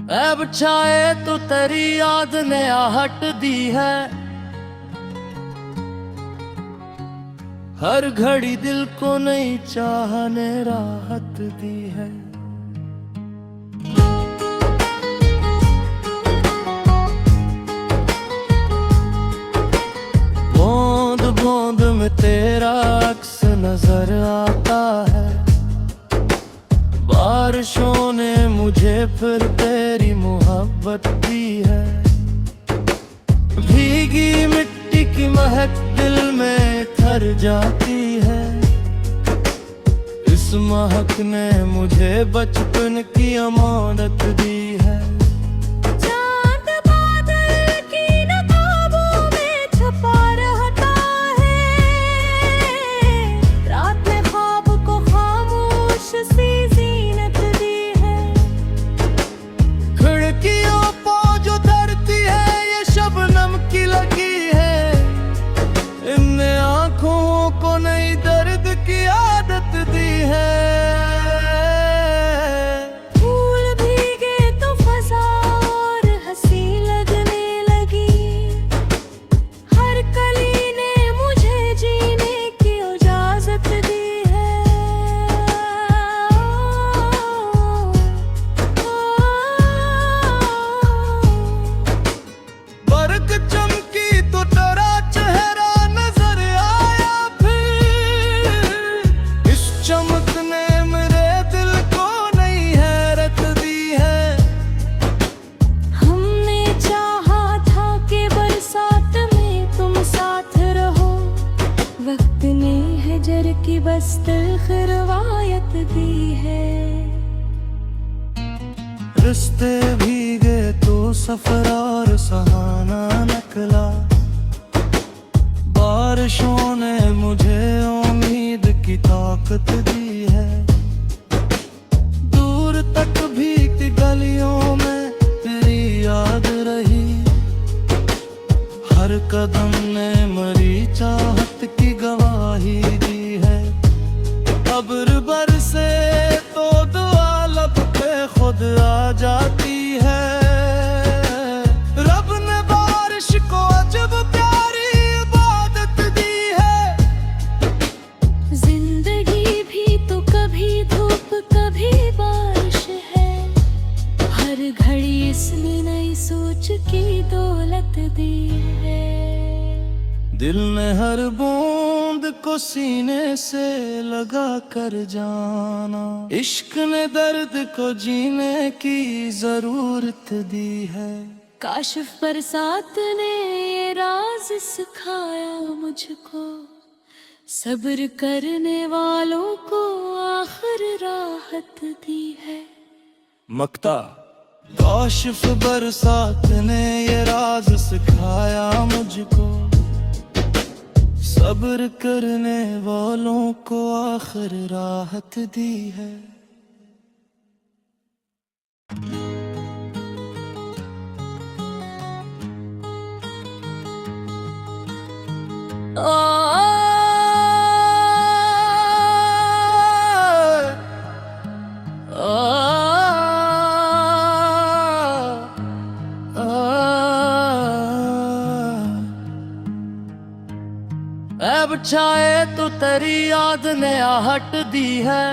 ऐब छाए तो तेरी याद ने आहट दी है, हर घड़ी दिल को नई चाह ने राहत दी है। बूंद बूंद में तेरा अक्स नजर आता है, बारिशों ने मुझे फिर तेरी मोहब्बत दी है। भीगी मिट्टी की महक दिल में ठहर जाती है, इस महक ने मुझे बचपन की अमानत दी है। चांद बादल की नकाबों में छुपा रहता है, रात में ख्वाब को खामोश सी जीनत दी है। खिड़कियों पर जो धरती है ये शबनम की लगी है, इनने आँखों को नई दर्द की आदत दी है। फूल भीगे तो फजा और हंसी लगने लगी, हर कली ने मुझे जीने की इजाजत दी है। बरक चमकी तो तेरा चेहरा नजर आया, फिर इस चमक ने मेरे दिल को नई हैरत दी है। हमने चाहा था कि बरसात में तुम साथ रहो, वक्त ने हजर की बस तल्ख रवायत दी है। रिश्ते भीगे तो सफर और सहाना निकला, बारिशों ने मुझे उम्मीद की ताकत दी है। दूर तक भीगती गलियों में तेरी याद रही, हर कदम ने मरी चाहत की गवाही दी है। अब्र बरसे तो दुआ लब पे खुद आ जाती है, रब ने बारिश को अजब प्यारी इबादत दी है। जिंदगी भी तो कभी धूप कभी बारिश है, हर घड़ी इसने नई सोच की दौलत दी है। दिल ने हर बूंद को सीने से लगा कर जाना, इश्क ने दर्द को जीने की जरूरत दी है। काशिफ बरसात ने ये राज सिखाया मुझको, सब्र करने वालों को आखिर राहत दी है। मक्ता काशिफ बरसात ने ये राज सिखाया मुझको, सब्र करने वालों को आखिर राहत दी है। ऐब छाए तो तेरी याद ने आहट दी है,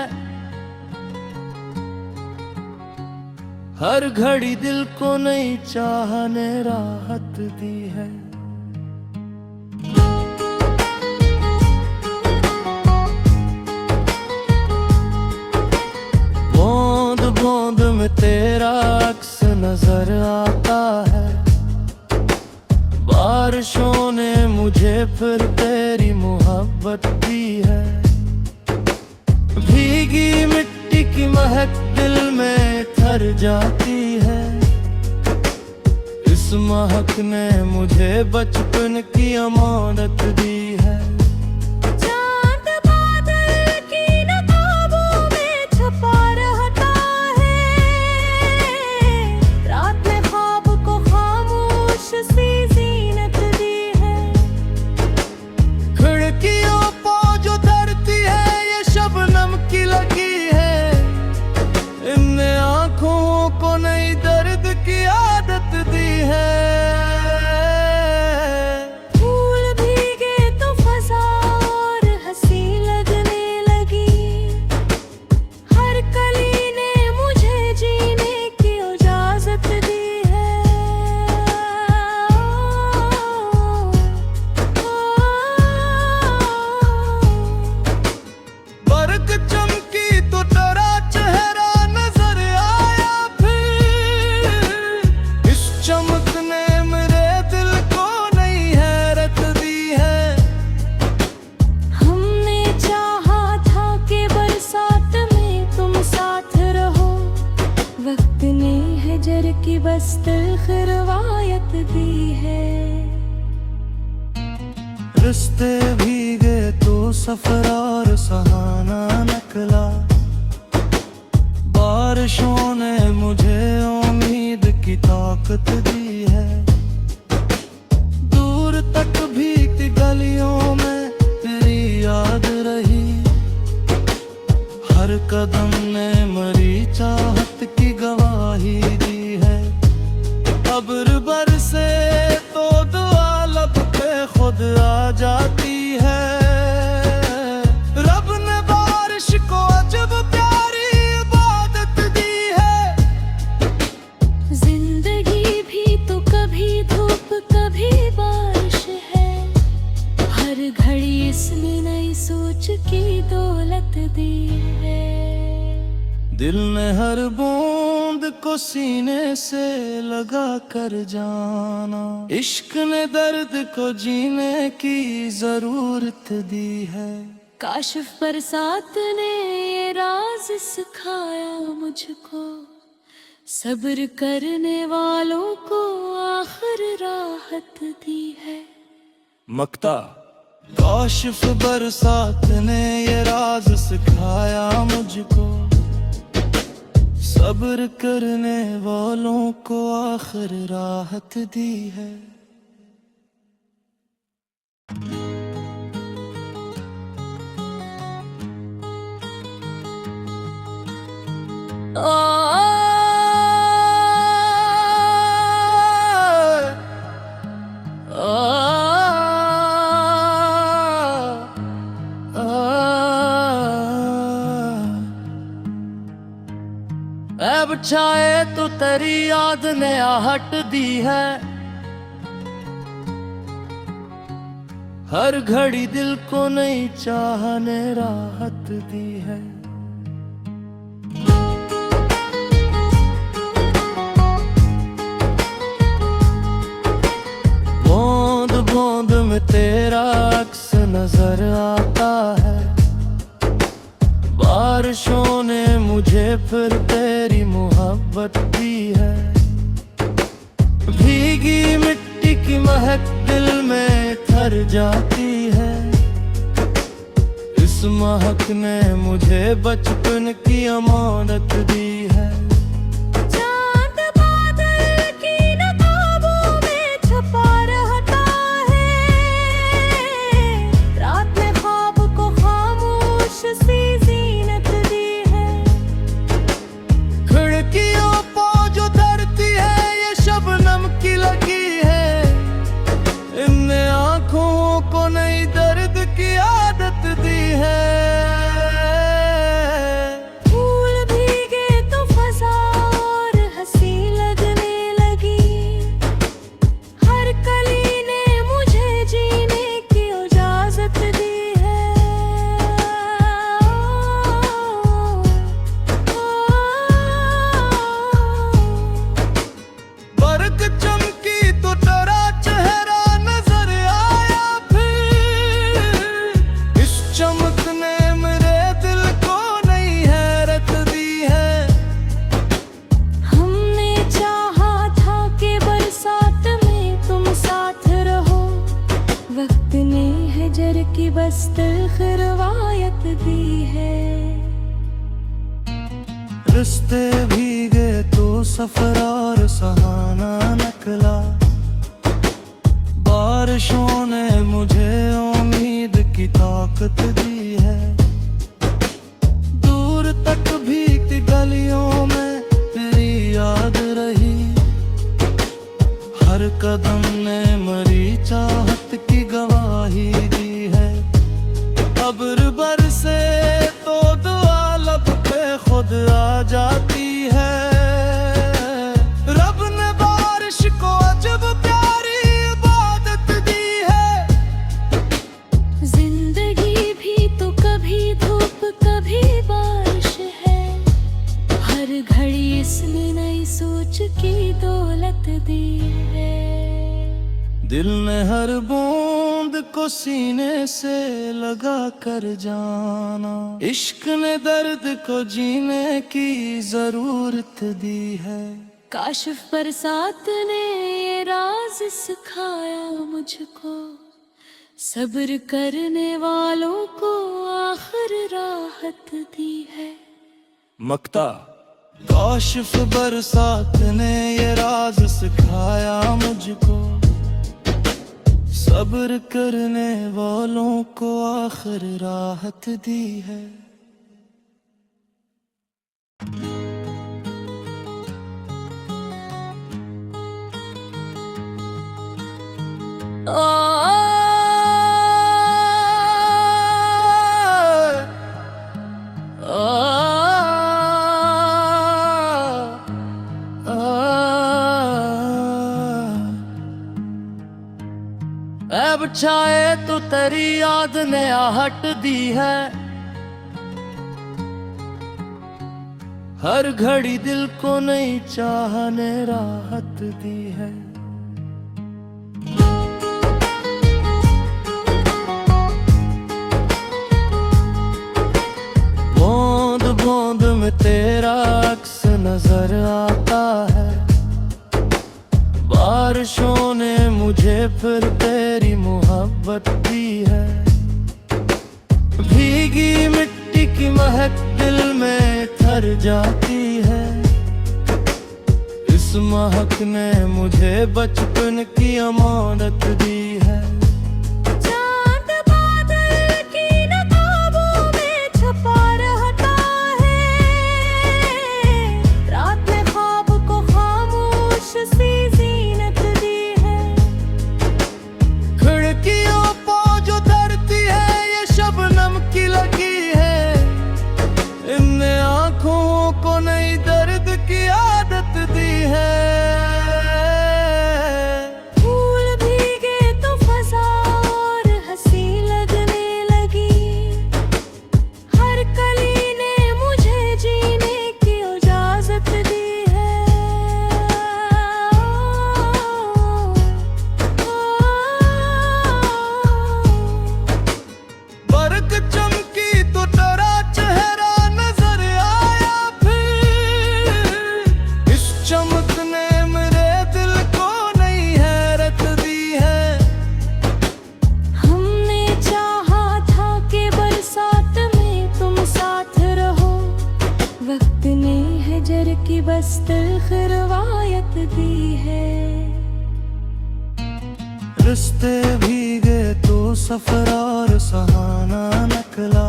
हर घड़ी दिल को नई चाह ने राहत दी है। बूंद बूंद में तेरा अक्स नजर आता है, बारिशों ने मुझे फिर तेरी मोहब्बत दी है। भीगी मिट्टी की महक दिल में ठहर जाती है, इस महक ने मुझे बचपन की अमानत दी है। चांद बादल की नकाबों में छुपा रहता है, हजर की बस तल्ख रवायत दी है। रिश्ते भीगे तो सफर और सहाना निकला, बारिशों ने मुझे उम्मीद की ताकत दी है। दूर तक भीगती गलियों में तेरी याद रही, हर कदम ने मरी चाहत की गवाही दी है। अब्र बरसे तो दुआ लब पे खुद आ जाती है। रब ने बारिश को अजब प्यारी इबादत दी है। जिंदगी भी तो कभी धूप कभी बारिश है, हर घड़ी इसने नई सोच की दौलत दी है। दिल ने हर बूंद को सीने से लगा कर जाना, इश्क ने दर्द को जीने की जरूरत दी है। काशिफ बरसात ने ये राज सिखाया मुझको, सब्र करने वालों को आखिर राहत दी है। मक्ता काशिफ बरसात ने ये राज सिखाया मुझको, सब्र करने वालों को आखिर राहत दी है। ऐब छाए तो तेरी याद ने आहट दी है, हर घड़ी दिल को नई चाह ने राहत दी है। बूंद बूंद में तेरा अक्स नजर आता है, बारिशों ने मुझे फिर तेरी मोहब्बत दी है। भीगी मिट्टी की महक दिल में ठहर जाती है, इस महक ने मुझे बचपन की अमानत दी है। चांद बादल की नकाबों में छुपा रहता है, रात में ख्वाब को खामोश सी जीनत दी है। खिड़कियों पर जो धरती है ये शबनम की लगी है, इनने आँखों को नई दर्द की आदत दी है। फूल भीगे तो फजा और हंसी लगने लगी, हर कली ने मुझे जीने की इजाजत दी है। बरक चमकी तो तेरा चेहरा नजर आया, फिर इस चमक ने मेरे दिल को नई हैरत दी है। हमने चाहा था कि बरसात में तुम साथ रहो, वक्त ने हजर की बस तल्ख रवायत दी है। रिश्ते भीगे तो सफर और सहाना निकला, बारिशों ने मुझे उम्मीद की ताकत दी है। दूर तक भीगती गलियों में तेरी याद रही, हर कदम ने मरी चाहत की गवाही दी है। अब्र बरसे तो दुआ लब पे खुद आ जाती है। रब ने बारिश को अजब प्यारी इबादत दी है। जिंदगी भी तो कभी धूप कभी बारिश है, हर घड़ी इसने नई सोच की दौलत दी है। दिल ने हर बूंद को सीने से लगा कर जाना, इश्क ने दर्द को जीने की जरूरत दी है। काशिफ बरसात ने ये राज सिखाया मुझको, सब्र करने वालों को आखिर राहत दी है। मक्ता काशिफ बरसात ने ये राज सिखाया मुझको, सब्र करने वालों को आखिर राहत दी है। ऐब छाए तो तेरी याद ने आहट दी है, हर घड़ी दिल को नई चाह ने राहत दी है। बूंद बूंद में तेरा अक्स नजर आता है, बारिशों ने मुझे फिर तेरी मोहब्बत दी है। भीगी मिट्टी की महक दिल में ठहर जाती है, इस महक ने मुझे बचपन की अमानत दी है। चांद बादल की नकाबों में छुपा रहता है, रात में ख्वाब को खामोश सी जीनत दी है। खिड़कियों पर जो धरती है ये शबनम की लगी है, इनने आँखों को नई दर्द की आदत दी है। फूल भीगे तो फजा और हंसी लगने लगी, हर कली ने मुझे जीने की इजाजत दी है। बरक चमकी तो तेरा चेहरा नजर आया, फिर इस चमक ने मेरे दिल को नई हैरत दी है। हमने चाहा था कि बरसात में तुम साथ रहो, वक्त ने हजर की बस तल्ख रवायत दी है। रिश्ते भीगे तो सफर और सहाना निकला,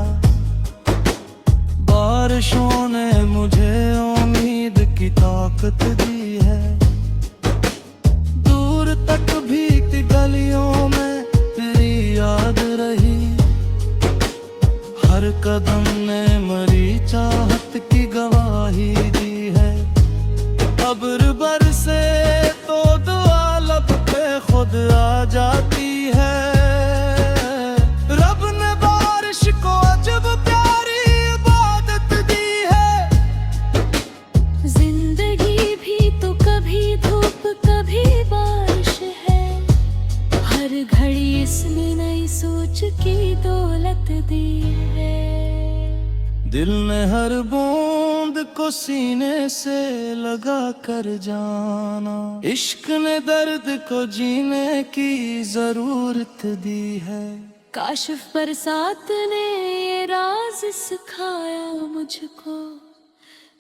बारिशों ने मुझे उम्मीद की ताकत दी है। दूर तक भीगती गलियों में तेरी याद रही, हर कदम ने मरी चाहत की गवाही दी है। अब्र बरसे तो दुआ लब पे खुद आ जाती है, रब ने बारिश को अजब प्यारी इबादत दी है। जिंदगी भी तो कभी धूप कभी बारिश है, हर घड़ी इसने नई सोच की दौलत दी है। दिल ने हर बूंद को सीने से लगा कर जाना, इश्क ने दर्द को जीने की जरूरत दी है। काशिफ बरसात ने ये राज सिखाया मुझको,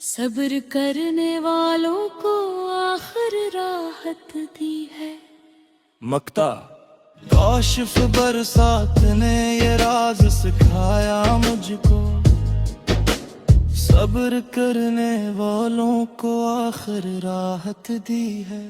सब्र करने वालों को आखिर राहत दी है। मक्ता काशिफ बरसात ने ये राज सिखाया मुझको, सब्र करने वालों को आखिर राहत दी है।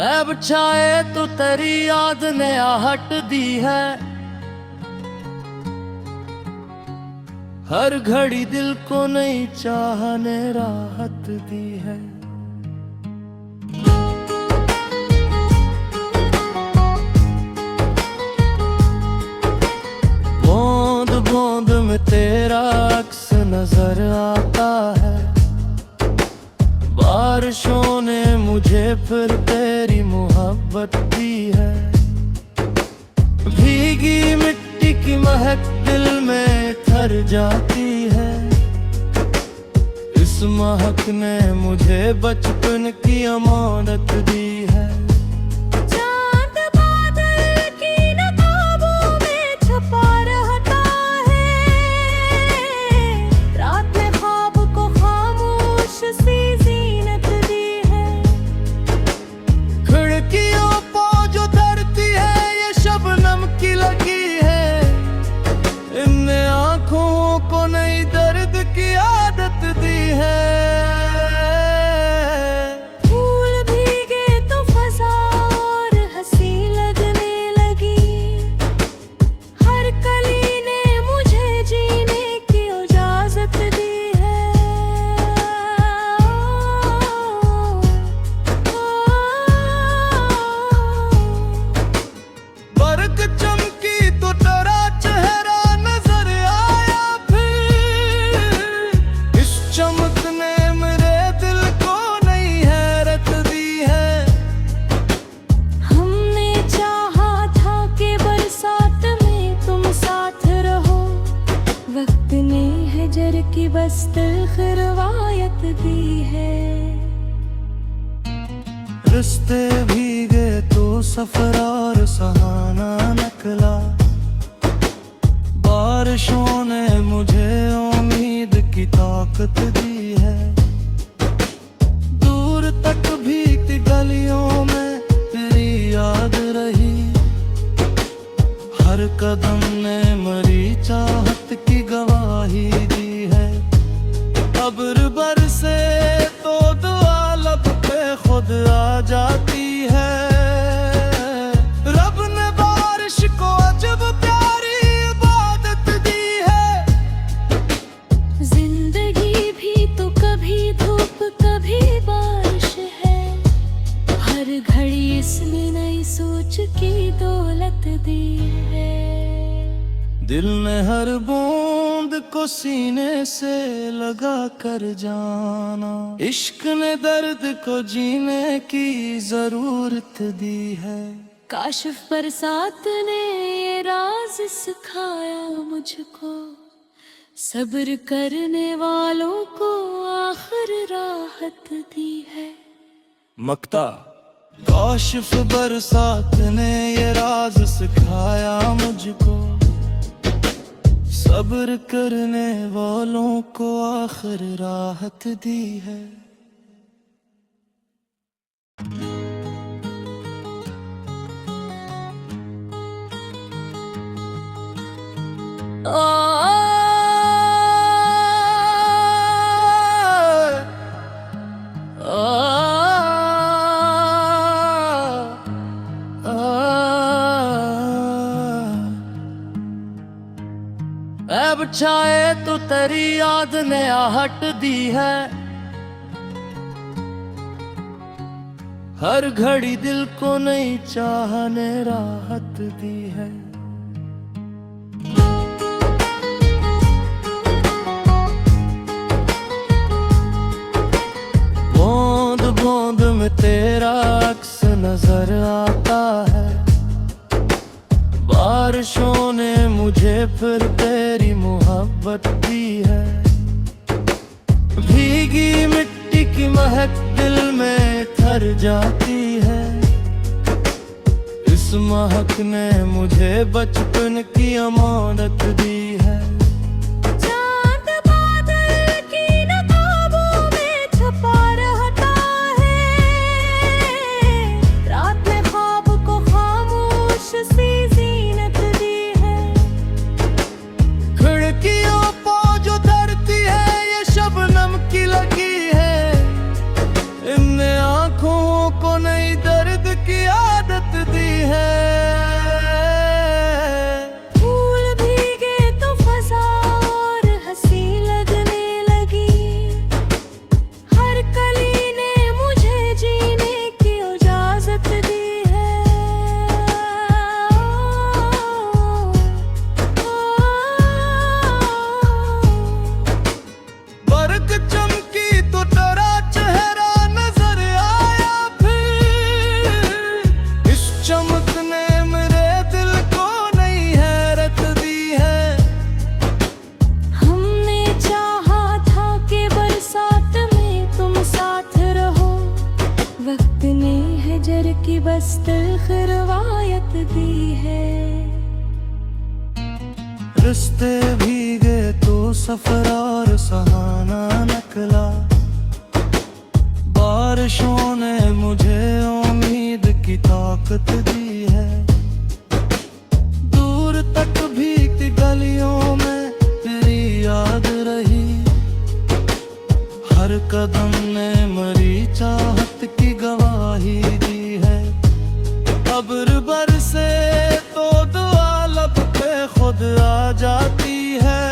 ऐब छाए तो तेरी याद ने आहट दी है, हर घड़ी दिल को नई चाह ने राहत दी है। बूंद में तेरा अक्स नजर आता है। बारिशों ने मुझे फिर तेरी मोहब्बत दी है। भीगी मिट्टी की महक दिल में ठहर जाती है। इस महक ने मुझे बचपन की अमानत दी है। चांद बादल की नकाबों में छुपा रहता है। रात में ख्वाब को खामोश सी जीनत दी है। खिड़कियों पर जो धरती है ये शबनम की लगी है। इनने आँखों को नई दर्द की आदत दी है। फूल भीगे तो फजा और हंसी लगने लगी। हर कली ने मुझे जीने की इजाजत दी है। बरक चमकी तो तेरा चेहरा नजर आया फिर। इस चमक ने मेरे दिल को नई हैरत दी है। हमने चाहा था कि बरसात में तुम साथ रहो। वक्त ने हजर की बस तल्ख रवायत दी है। रिश्ते भीगे तो सफर और सहाना निकला। बारिशों ने मुझे उम्मीद की ताकत दी है। दूर तक भीगती गलियों में तेरी याद रही। हर कदम ने मरी चाहत की गवाही दी है। अब्र बरसे तो दुआ लब पे खुद आ जाती है। रब ने बारिश को अजब प्यारी इबादत दी है। जिंदगी भी तो कभी धूप कभी बारिश है। हर घड़ी इसने नई सोच की दौलत दी है। दिल ने हर बूंद को सीने से लगा कर जाना। इश्क ने दर्द को जीने की जरूरत दी है। काशिफ बरसात ने ये राज सिखाया मुझको। सब्र करने वालों को आखिर राहत दी है। मक्ता काशिफ बरसात ने ये राज सिखाया मुझको। सब्र करने वालों को आखिर राहत दी है। अब छाए तो तेरी याद ने आहट दी है। हर घड़ी दिल को नई चाह ने राहत दी है। बूंद बूंद में तेरा अक्स नजर आता है। बारिशों ने मुझे फिर तेरी मोहब्बत दी है। भीगी मिट्टी की महक दिल में ठहर जाती है। इस महक ने मुझे बचपन की अमानत दी है। चांद बादल की नकाबों में छुपा रहता है। रात में ख्वाब को खामोश सी जीनत दी है। खिड़कियों पर जो धरती है ये शबनम की लगी है। इनने आँखों को नई दर्द की आदत दी है। फूल भीगे तो हजर की बस तल्ख रवायत दी है। रिश्ते भीगे तो सफर और सहाना निकला, बारिशों ने मुझे उम्मीद की ताकत दी है। दूर तक भीगती गलियों में तेरी याद रही, हर कदम ने मरी चाहत की गवाही दी है। अब्र बरसे तो दुआ लब पे खुद आ जाती है।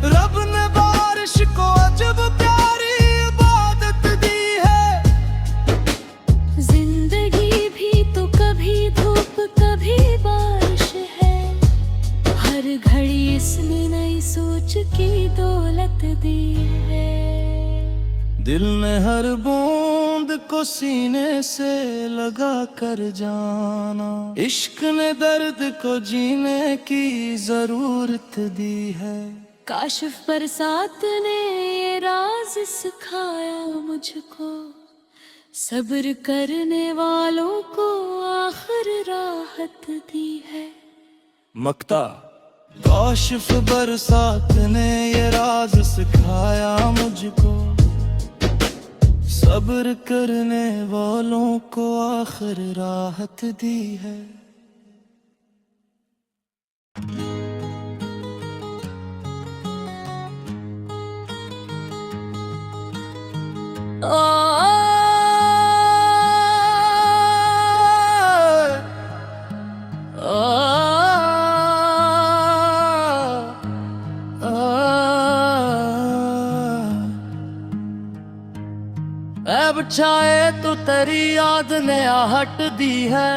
रब ने बारिश को अजब प्यारी इबादत दी है। जिंदगी भी तो कभी धूप कभी बारिश है, हर घड़ी इसने नई सोच की दौलत दी है। दिल ने हर बूंद को सीने से लगा कर जाना, इश्क ने दर्द को जीने की जरूरत दी है। काशिफ बरसात ने ये राज सिखाया मुझको, सब्र करने वालों को आखिर राहत दी है। मक्ता काशिफ बरसात ने ये राज सिखाया मुझको, सब्र करने वालों को आखिर राहत दी है। ऐब छाए तो तेरी याद ने आहट दी है,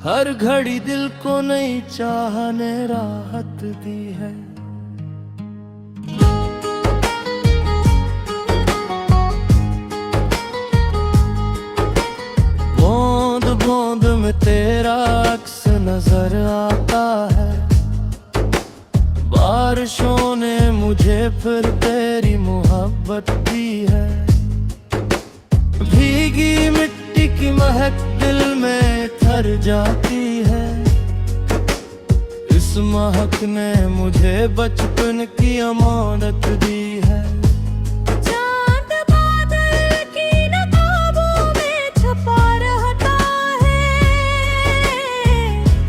हर घड़ी दिल को नई चाह ने राहत दी है। बूंद बूंद में तेरा अक्स नजर आता है, बारिशों ने मुझे फिर तेरी मोहब्बत दी है। भीगी मिट्टी की महक दिल में ठहर जाती है, इस महक ने मुझे बचपन की अमानत दी है। चांद बादल की नकाबों में छुपा रहता है,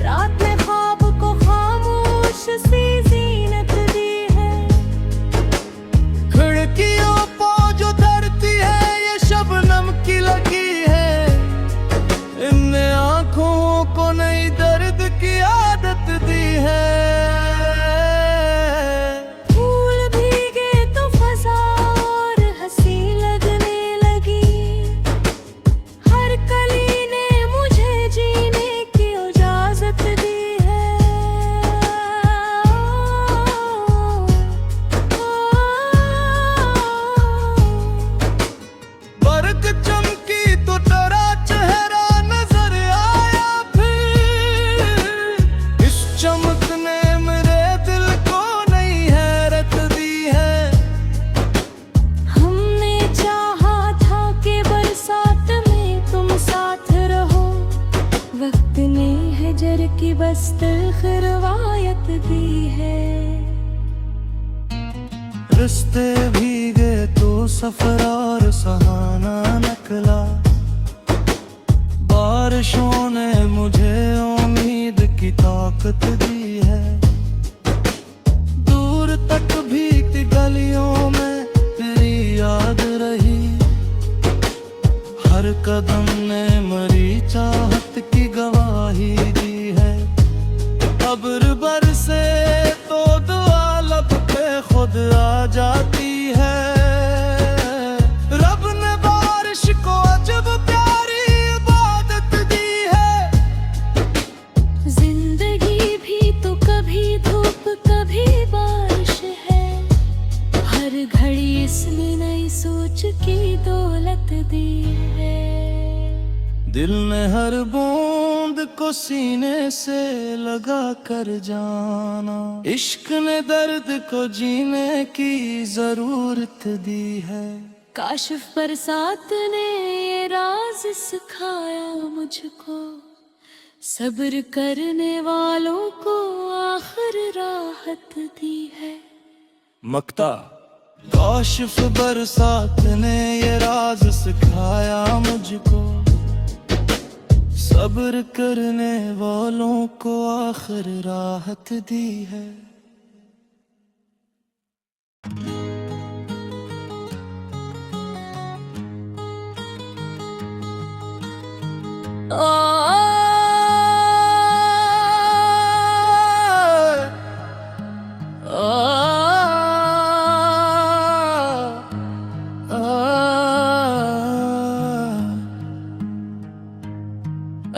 रात में ख्वाब को खामोश सी जीनत दी है। खिड़कियों को जो धरती है ये शबनम की लगी है, इनने आंखों को नई दर्द की आदत दी है। फूल भीगे तो फजा और हंसी लगने लगी, हर कली ने मुझे जीने की इजाजत दी है। बरक चमकी तो तेरा चेहरा नजर आया, फिर इस चमक ने मेरे दिल को नई हैरत दी है। हमने चाहा था कि बरसात में तुम साथ रहो, वक्त ने हजर की बस तल्ख रवायत दी है। रिश्ते भीगे तो सफर और सहाना निकला, बारिशों ने मुझे उम्मीद की ताकत दी है। दूर तक भीगती गलियों में तेरी याद रही, हर कदम ने मरी चाहत की गवाही दी है। अब्र बरसे तो दुआ लब पे खुद आ जाती है। रब ने बारिश को अजब प्यारी इबादत दी है। जिंदगी भी तो कभी धूप कभी बारिश है, हर घड़ी इसने नई सोच की दौलत दी है। दिल ने हर बूंद को सीने से लगा कर जाना, इश्क ने दर्द को जीने की जरूरत दी है। काशिफ बरसात ने ये राज सिखाया मुझको, सब्र करने वालों को आखिर राहत दी है। मक्ता काशिफ बरसात ने ये राज सिखाया मुझको, सब्र करने वालों को आखिर राहत दी है।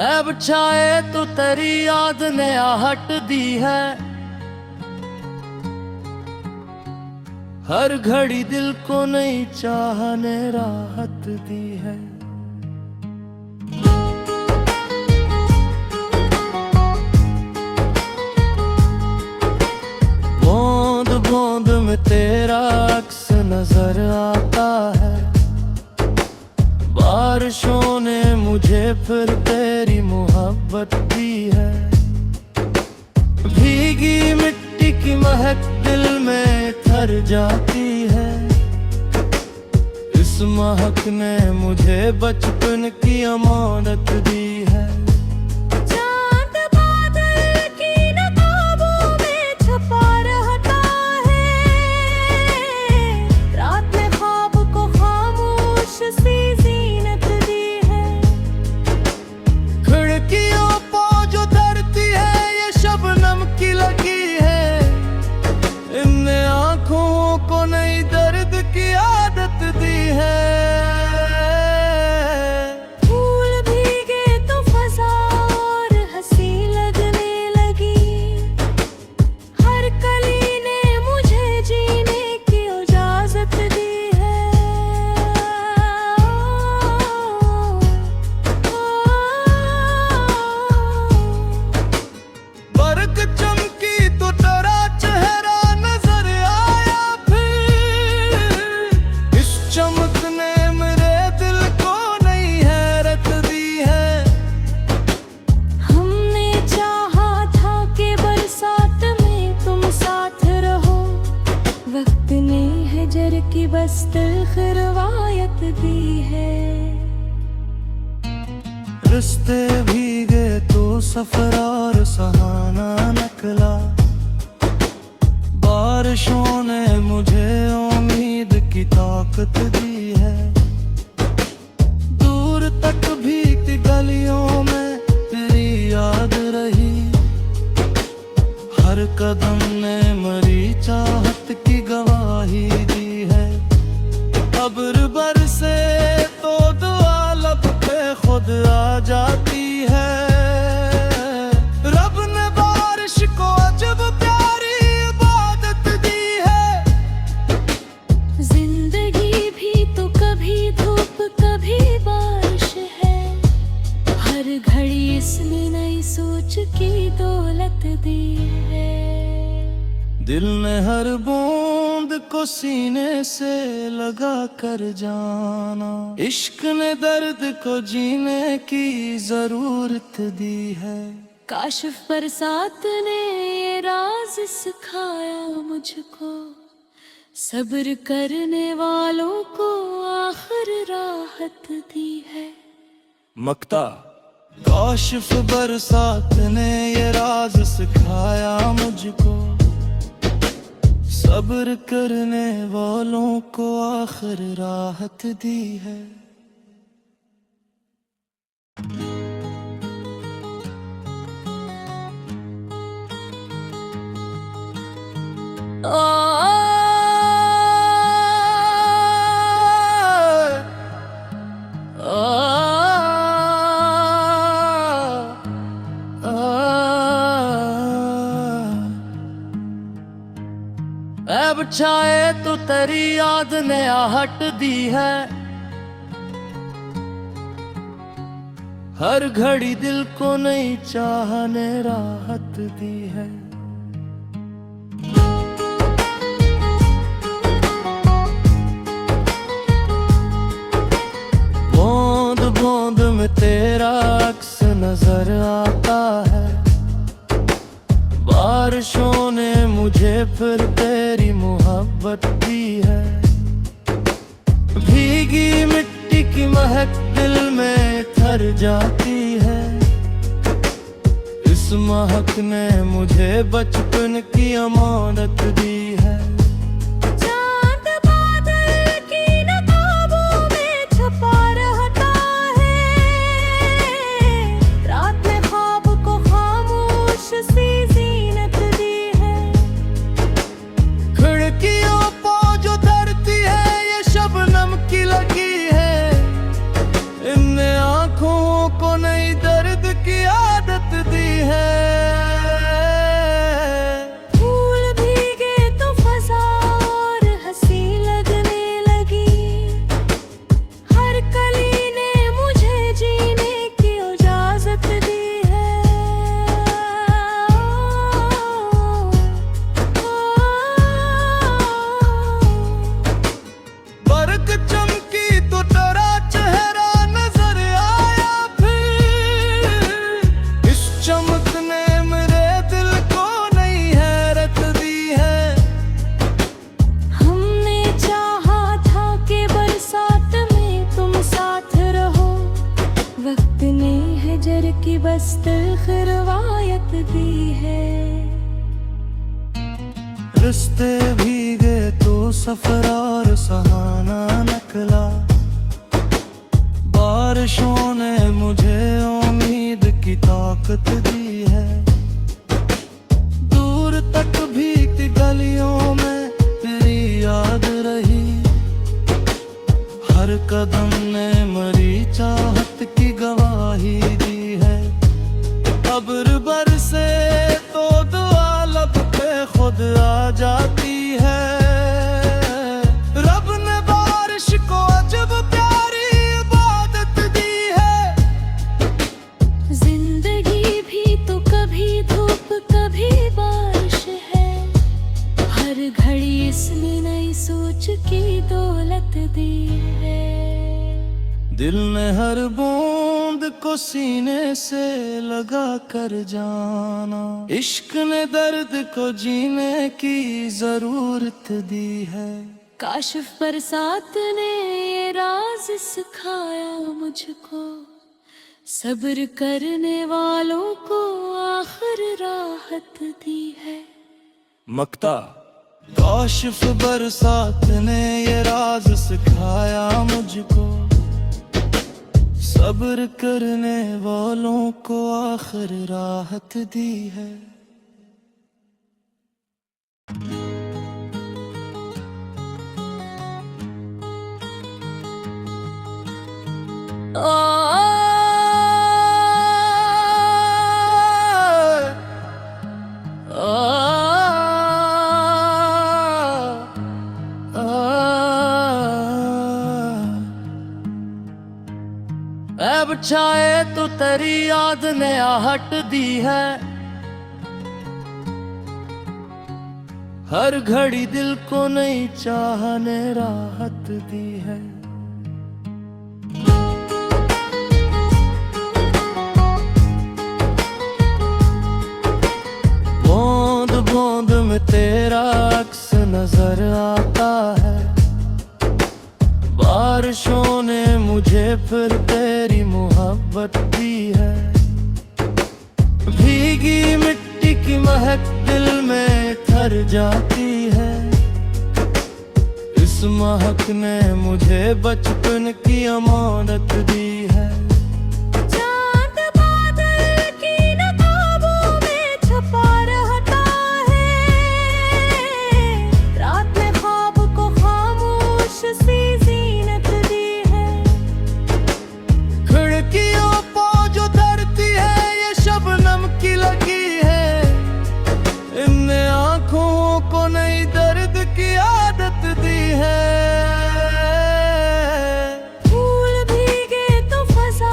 अब छाए तो तेरी याद ने आहट दी है, हर घड़ी दिल को नई चाह ने राहत दी है। बूंद बूंद में तेरा अक्स नजर आता है, बारिशों ने मुझे फिर तेरी मोहब्बत दी है। भीगी मिट्टी की महक दिल में ठहर जाती है, इस महक ने मुझे बचपन की अमानत दी है। चांद बादल की नकाबों में छुपा रहता है, रात में ख्वाब को खामोश सी जीनत दी है। खिड़कियों पर जो धरती है ये शबनम की लगी है, इनने आँखों को नई दर्द की आदत दी है। फूल भीगे तो फजा और हंसी लगने लगी, हर कली ने मुझे जीने की इजाजत दी है। बरक चमकी तो तेरा चेहरा नजर आया, फिर इस चमक ने मेरे दिल को नई हैरत दी है। हमने चाहा था कि बरसात में तुम साथ रहो, वक्त ने हजर की बस तल्ख रवायत दी है। रिश्ते भीगे तो सफर और सहाना निकला, बारिशों ने मुझे उम्मीद की ताकत दी है। दूर तक भीगती गलियों में तेरी याद रही, हर कदम ने मरी चाहत की गवाही दी है। अब्र बरसे तो दुआ लब पे खुद आ जाती है, रब ने बारिश को अजब प्यारी इबादत दी है। जिंदगी भी तो कभी धूप कभी बारिश है, हर घड़ी इसने नई सोच की दौलत दी है। दिल ने हर बूंद को सीने से लगा कर जाना, इश्क ने दर्द को जीने की जरूरत दी है। काशिफ बरसात ने ये राज सिखाया मुझको, सब्र करने वालों को आखिर राहत दी है। मक्ता काशिफ बरसात ने ये राज सिखाया मुझको, सब्र करने वालों को आखिर राहत दी है। अब छाए तो तेरी याद ने आहट दी है, हर घड़ी दिल को नई चाह ने राहत दी है। की महक दिल में ठहर जाती है। इस महक ने मुझे बचपन की अमानत दी है। चांद बादल की नकाबों में छुपा रहता है, रात में ख्वाब को खामोश सी जीनत दी है। खिड़कियों को जो धरती है ये शबनम की लगी है। इनने आँखों को नई दर्द की आदत दी है। फूल भीगे तो फजा और हंसी लगने लगी। हर कली ने मुझे जीने की इजाजत दी है। बरक चमकी तो तेरा चेहरा नजर आया फिर। इस चमक ने मेरे दिल को नई हैरत दी है। हमने चाहा था कि बरसात में तुम साथ रहो, वक्त ने हजर की बस तल्ख रवायत दी है। रिश्ते भीगे तो सफर और सहाना निकला। बारिशों ने मुझे उम्मीद की ताकत दी है। दूर तक भीगती गलियों में तेरी याद रही। हर कदम ने मरी चाहत की गवाही दी है। अब्र बरसे तो दुआ लब पे खुद आ जाती है। रब ने बारिश को अजब प्यारी इबादत दी है। जिंदगी भी तो कभी धूप कभी बारिश है। हर घड़ी इसने नई सोच की दौलत दी है। दिल ने हर बूंद को सीने से लगा कर जाना। इश्क ने दर्द को जीने की जरूरत दी है। काशिफ बरसात ने ये राज सिखाया मुझको, सब्र करने वालों को आखिर राहत दी है। मक्ता काशिफ बरसात ने ये राज सिखाया मुझको, सब्र करने वालों को आखिर राहत दी है। ऐब छाए तो तेरी याद ने आहट दी है। हर घड़ी दिल को नई चाह ने राहत दी है। बूंद बूंद में तेरा अक्स नजर आता है। बारिशों ने मुझे फिर तेरी मोहब्बत दी है। भीगी मिट्टी की महक दिल में ठहर जाती है। इस महक ने मुझे बचपन की अमानत दी है। चांद बादल की नकाबों में छुपा रहता है, रात में ख्वाब को खामोश सी जीनत दी है। खिड़कियों को जो धरती है ये शबनम की लगी है। इनने आँखों को नई दर्द की आदत दी है। फूल भीगे तो फजा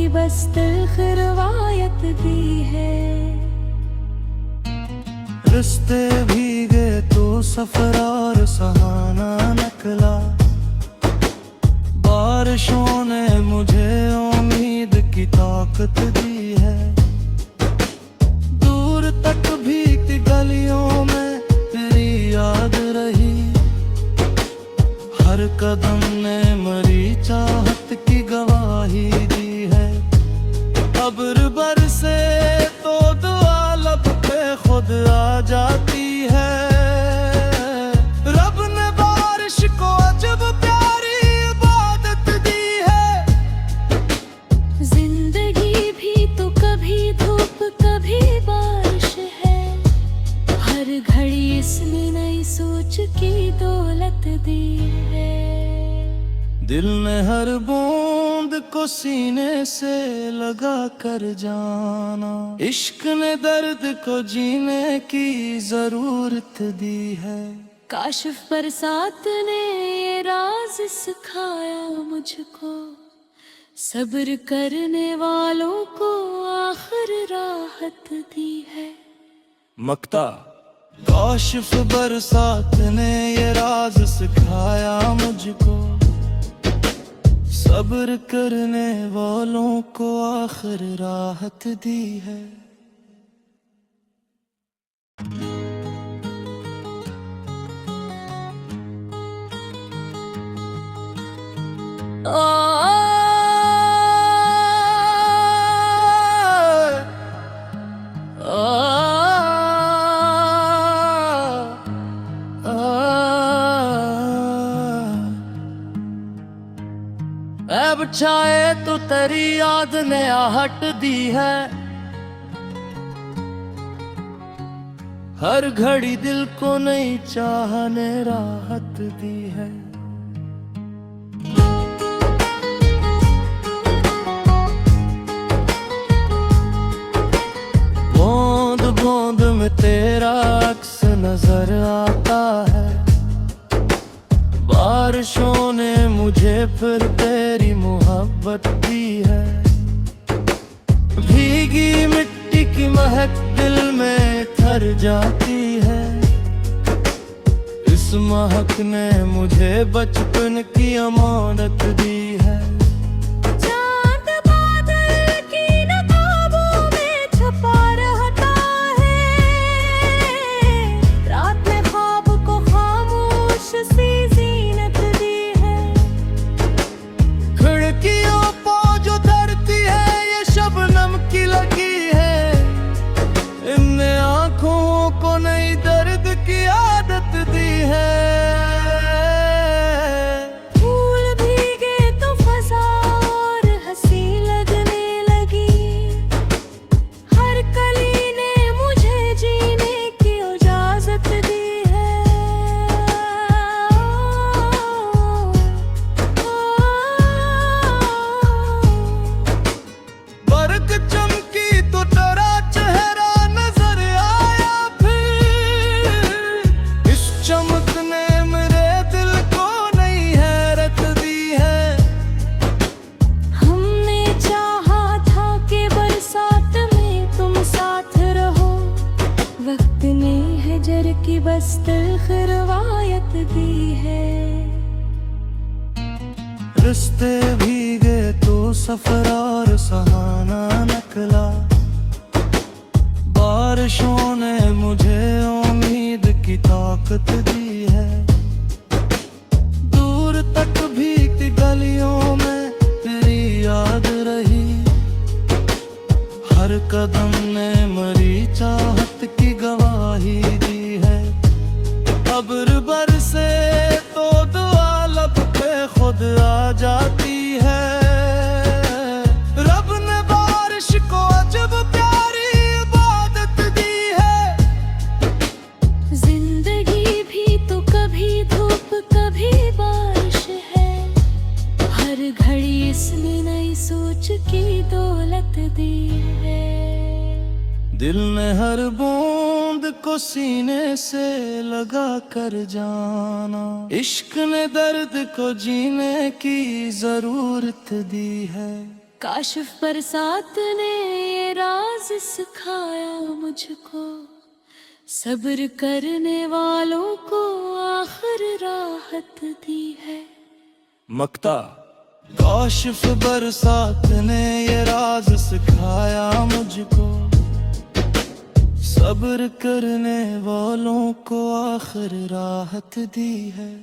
की बस तिल्ख रवायत दी है। रिश्ते भीगे तो सफर और सहाना निकला, बारिशों ने मुझे उम्मीद की ताकत दी है। दूर तक भीगती गलियों में तेरी याद रही, हर कदम ने मरी चाहत की गवाही दी है। अब्र बरसे तो दुआ लब पे खुद आ जाती है। रब ने बारिश को अजब प्यारी इबादत दी है। जिंदगी भी तो कभी धूप कभी बारिश है, हर घड़ी इसने नई सोच की दौलत दी है। दिल ने हर बूंद को सीने से लगा कर जाना, इश्क ने दर्द को जीने की जरूरत दी है। काशिफ बरसात ने ये राज सिखाया मुझको, सब्र करने वालों को आखिर राहत दी है। मक्ता काशिफ बरसात ने ये राज सिखाया मुझको, सब्र करने वालों को आखिर राहत दी है। ऐब छाए तो तेरी याद ने आहट दी है, हर घड़ी दिल को नई चाह ने राहत दी है। बूंद बूंद में तेरा अक्स नजर आता है, बारिशों ने मुझे फिर तेरी मोहब्बत दी है। भीगी मिट्टी की महक दिल में ठहर जाती है, इस महक ने मुझे बचपन की अमानत दी है। चांद बादल की नकाबों में छुपा रहता है, रात में ख्वाब को खामोश सी जीनत दी है। खिड़कियों पर जो धरती है ये शबनम की लगी है, इनने आँखों को नई दर्द की आदत दी है। फूल भीगे तो फजा और हंसी लगने लगी, हर कली ने मुझे जीने की इजाजत दी है। बरक चमकी तो तेरा चेहरा नजर आया, फिर इस चमक ने मेरे दिल को नई हैरत दी है। हमने चाहा था कि बरसात में तुम साथ रहो, वक्त ने हजर की बस तिल्ख रवायत दी है। रिश्ते भीगे तो सफर और सहाना निकला, बारिशों ने मुझे उम्मीद की ताकत दी है। दूर तक भीगती गलियों में तेरी याद रही, हर कदम ने मरी चाहत की गवाही दी है। अब्र बरसे तो दुआ लब पे खुद आ जाती है। रब ने बारिश को अजब प्यारी इबादत दी है। जिंदगी भी तो कभी धूप कभी बारिश है, हर घड़ी इसने नई सोच की दौलत दी है। दिल ने हर बूंद को सीने से लगा कर जाना, इश्क ने दर्द को जीने की जरूरत दी है। काशिफ बरसात ने ये राज सिखाया मुझको, सब्र करने वालों को आखिर राहत दी है। मक्ता काशिफ बरसात ने ये राज सिखाया मुझको, सब्र करने वालों को आखिर राहत दी है।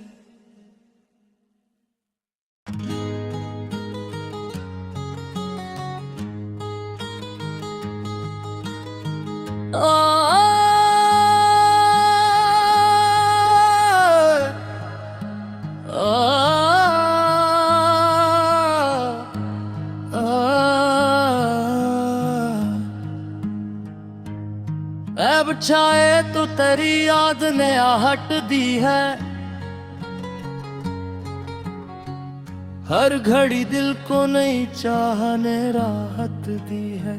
ऐब छाए तो तेरी याद ने आहट दी है, हर घड़ी दिल को नई चाह ने राहत दी है।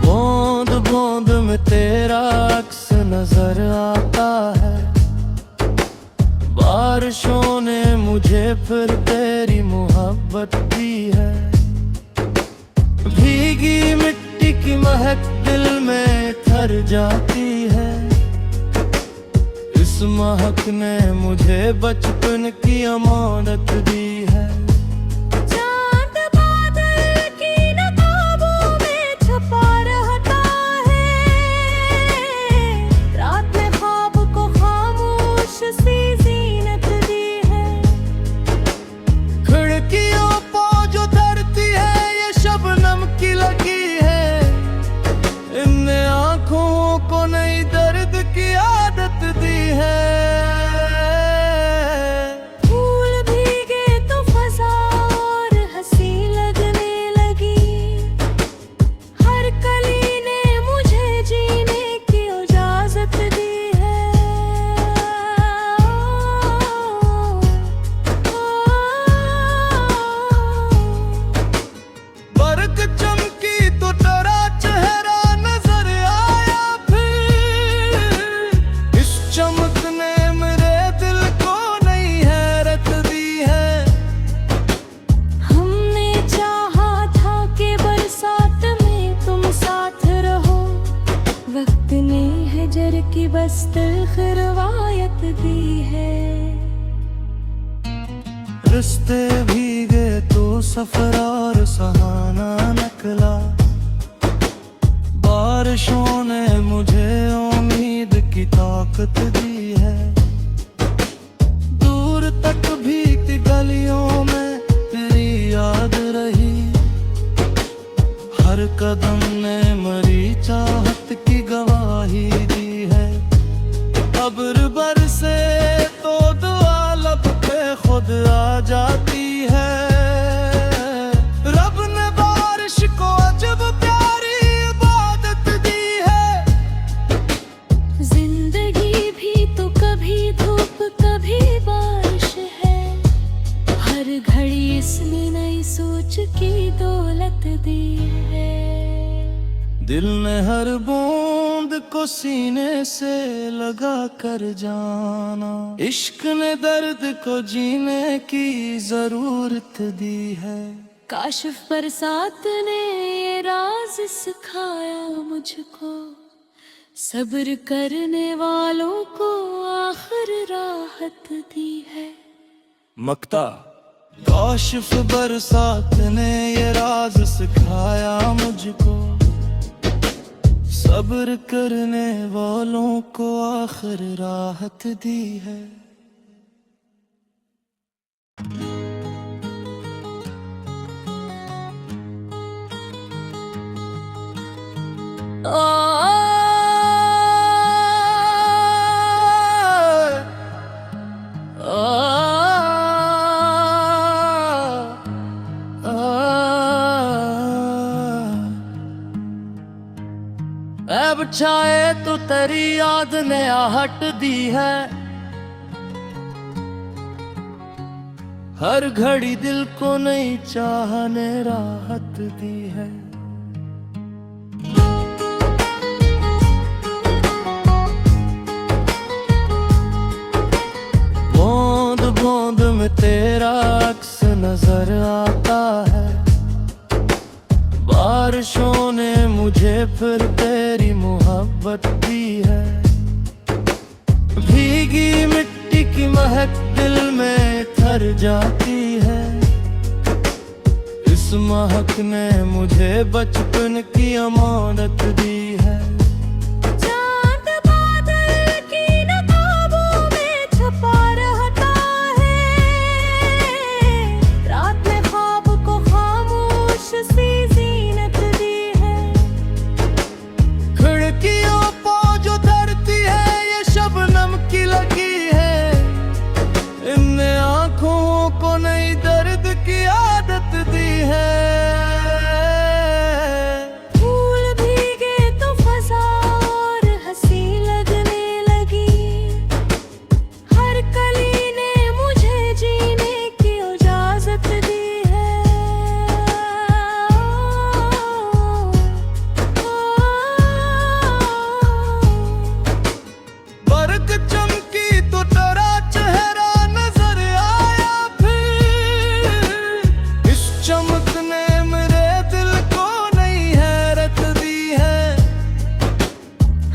बूंद बूंद में तेरा अक्स नजर आता है, बारिशों ने मुझे फिर तेरी मोहब्बत दी है। भीगी मिट्टी की महक दिल में ठहर जाती है, इस महक ने मुझे बचपन की अमानत दी है। चांद बादल की नकाबों में छुपा रहता है, रात में ख्वाब को खामोश सी जीनत दी है। खिड़कियों पर जो धरती है ये शबनम की लगी है, इनने आँखों को नई दर्द की आदत दी है। फूल भीगे तो फजा और हंसी लगने लगी, हर कली ने मुझे जीने की इजाजत दी है। बरक चमकी तो तेरा चेहरा नजर आया, फिर इस चमक ने मेरे दिल को नई हैरत दी है। हमने चाहा था कि बरसात में तुम साथ रहो, वक्त ने हजर की बस तल्ख रवायत दी है। रिश्ते भीगे तो सफर और सहाना निकला, बारिशों ने मुझे उम्मीद की ताकत दी है। दूर तक भीगती गलियों में तेरी याद रही, हर कदम ने मरी चाहत की गवाही दी है। अब्र बरसे तो दुआ लब पे खुद आ जाती है, रब ने बारिश को अजब प्यारी इबादत दी है। जिंदगी भी तो कभी धूप कभी बारिश है, हर घड़ी इसने नई सोच की दौलत दी है। दिल ने हर बूंद को सीने से लगा कर जाना, इश्क ने दर्द को जीने की जरूरत दी है। काशिफ बरसात ने ये राज सिखाया मुझको, सब्र करने वालों को आखिर राहत दी है। मक्ता काशिफ बरसात ने ये राज सिखाया मुझको, सब्र करने वालों को आखिर राहत दी है। ऐब छाए तो तेरी याद ने आहट दी है, हर घड़ी दिल को नई चाह ने राहत दी है। में तेरा अक्स नजर आता है। बारिशों ने मुझे फिर तेरी मोहब्बत दी है। भीगी मिट्टी की महक दिल में ठहर जाती है। इस महक ने मुझे बचपन की अमानत दी है। चांद बादल की नकाबों में छुपा रहता है। रात में ख्वाब को खामोश सी जीनत दी है। खिड़कियों पर जो धरती है ये शबनम की लगी है। इनने आँखों को नई दर्द की आदत दी है। फूल भीगे तो फजा और हंसी लगने लगी। हर कली ने मुझे जीने की इजाजत दी है। बरक चमकी तो तेरा चेहरा नजर आया फिर। इस चमक ने मेरे दिल को नई हैरत दी है।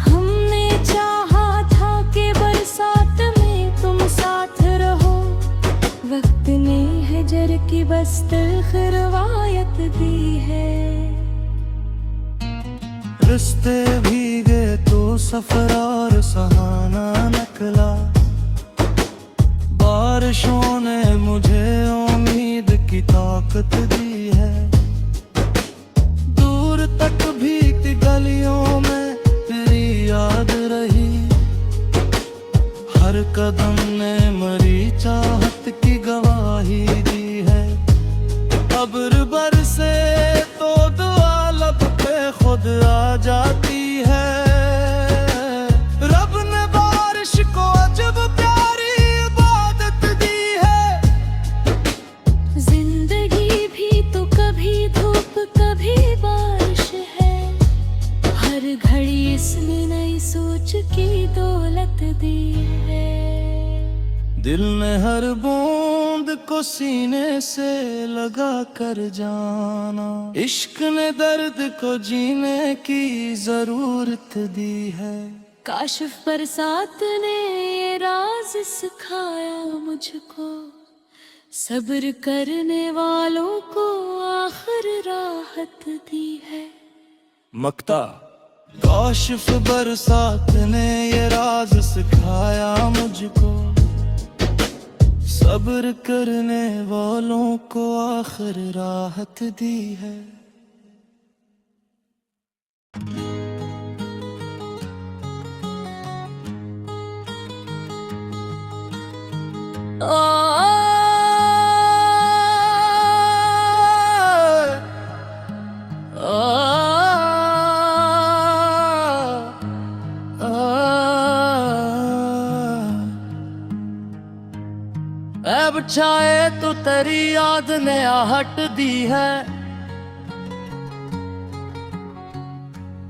हमने चाहा था कि बरसात में तुम साथ रहो। वक्त ने हजर की बस तल्ख रवायत दी है। रिश्ते भीगे तो सफर और सहाना निकला। बारिशों ने मुझे उम्मीद की ताकत दी है। दूर तक भीगती गलियों में तेरी याद रही। हर कदम ने मरी चाहत की गवाही दी है। अब्र बरसे तो दुआ लब पे खुद आ जाती है। रब ने बारिश को अजब प्यारी इबादत दी है। जिंदगी भी तो कभी धूप कभी बारिश है। हर घड़ी इसने नई सोच की दौलत दी है। दिल ने हर बूंद को सीने से लगा कर जाना। इश्क ने दर्द को जीने की जरूरत दी है। काशिफ बरसात ने ये राज सिखाया मुझको। सब्र करने वालों को आखिर राहत दी है। मक्ता काशिफ बरसात ने ये राज सिखाया मुझको। सब्र करने वालों को आखिर राहत दी है। अब छाए तो तेरी याद ने आहट दी है।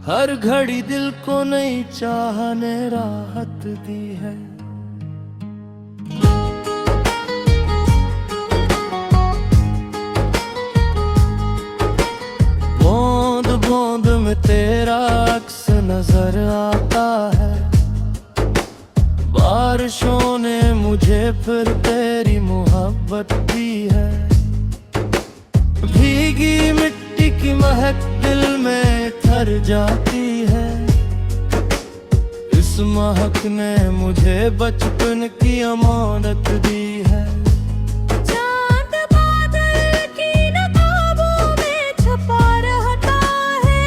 हर घड़ी दिल को नई चाह ने राहत दी है। बूंद बूंद में तेरा अक्स नजर आता है। बारिशों ने मुझे फिर तेरी मोहब्बत दी है। भीगी मिट्टी की महक दिल में ठहर जाती है। इस महक ने मुझे बचपन की अमानत दी है। चांद बादल की नकाबों में छुपा रहता है।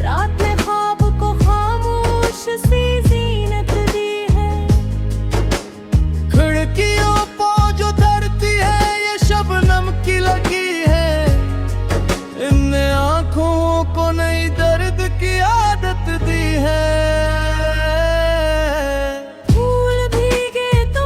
रात में ख्वाब को खामोश सी जीनत दी है। खिड़कियों पर जो धरती है ये शबनम की लगी है। इनने आँखों को नई दर्द की आदत दी है। फूल भीगे तो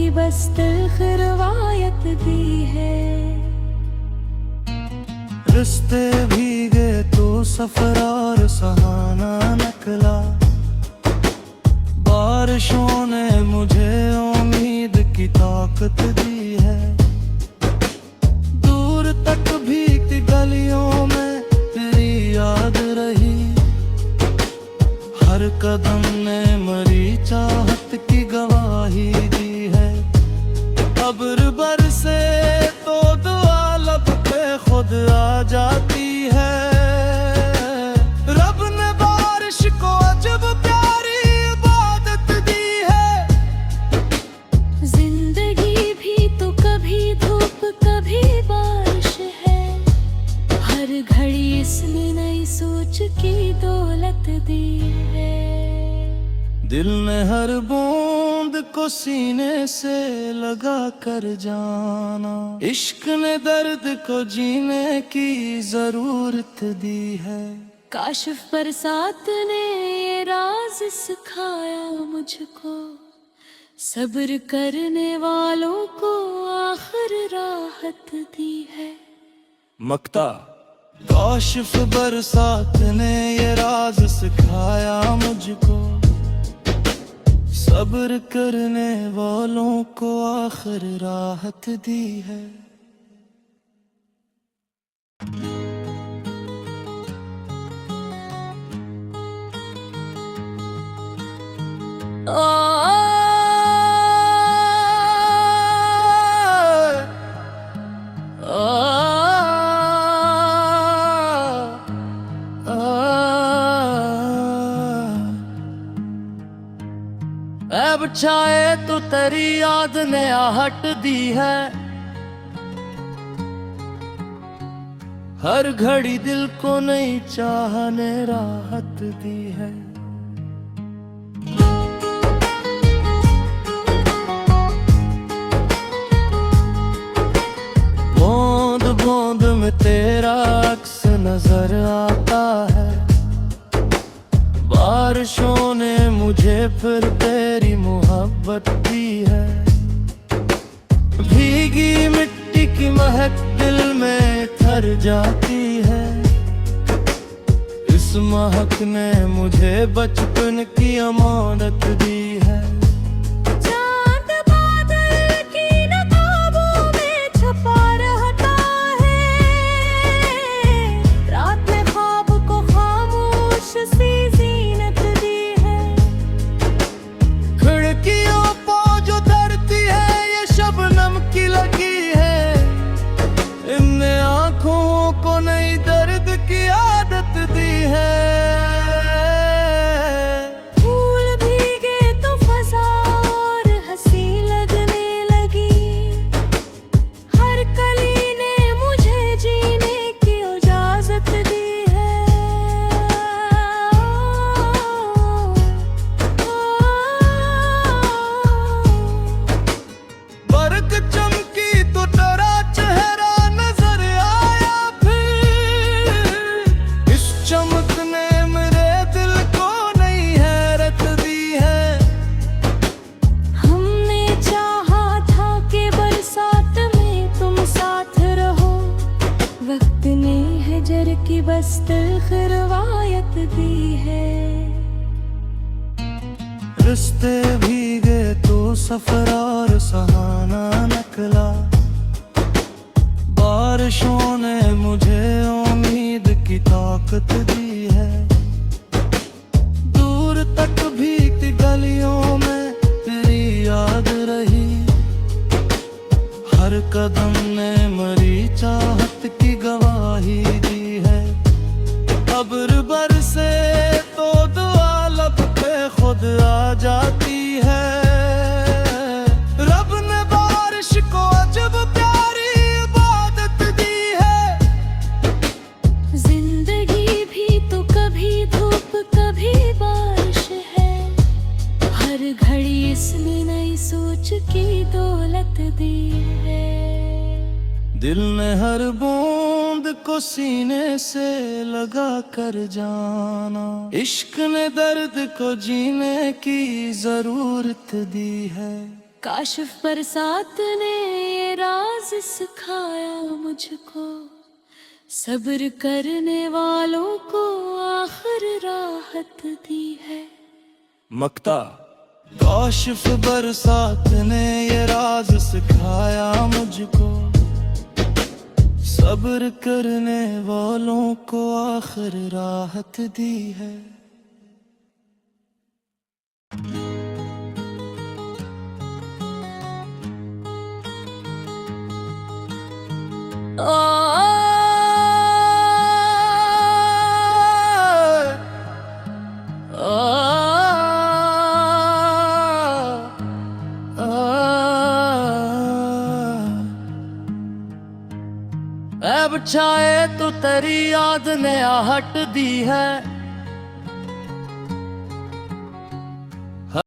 की बस तिलख रवायत दी है। रिश्ते भीगे तो सफर और सहाना निकला, बारिशों ने मुझे उम्मीद की ताकत दी है। दूर तक भीगती गलियों में तेरी याद रही, हर कदम ने मरी चाहत की गवाही दी है। अब्र बरसे तो दुआ लब पे खुद आ जाती है। रब ने बारिश को अजब प्यारी इबादत दी है। जिंदगी भी तो कभी धूप कभी बारिश है, हर घड़ी इसने नई सोच की दौलत दी है। दिल ने हर बूंद को सीने से लगा कर जाना, इश्क ने दर्द को जीने की जरूरत दी है। काशिफ बरसात ने ये राज सिखाया मुझको, सब्र करने वालों को आखिर राहत दी है। मक्ता काशिफ बरसात ने ये राज सिखाया मुझको, सब्र करने वालों को आखिर राहत दी है। अब छाए तो तेरी याद ने आहट दी है, हर घड़ी दिल को नई चाह ने राहत दी है। बूंद बूंद में तेरा अक्स नजर आता है, बारिशों ने मुझे फिर तेरी मोहब्बत दी है। भीगी मिट्टी की महक दिल में ठहर जाती है, इस महक ने मुझे बचपन की अमानत दी है। चांद बादल की नकाबों में छुपा रहता है, रात में ख्वाब को खामोश सी की बस तिलख रवायत दी है। रिश्ते भीगे तो सफर और सहाना निकला, बारिशों ने मुझे उम्मीद की ताकत दी है। दूर तक भीगती गलियों में तेरी याद रही, हर कदम ने मरी चाहत की गवाही दी है। अब्र बरसे तो दुआ लब पे खुद आ जाती है। रब ने बारिश को अजब प्यारी इबादत दी है। जिंदगी भी तो कभी धूप कभी बारिश है, हर घड़ी इसने नई सोच की दौलत दी है। दिल ने हर बूंद को सीने से लगा कर जाना, इश्क ने दर्द को जीने की जरूरत दी है। काशिफ बरसात ने ये राज सिखाया मुझको, सब्र करने वालों को आखिर राहत दी है। मक्ता काशिफ बरसात ने ये राज सिखाया मुझको, सब्र करने वालों को आखिर राहत दी है। ऐब छाए तो तेरी याद ने आहट दी है,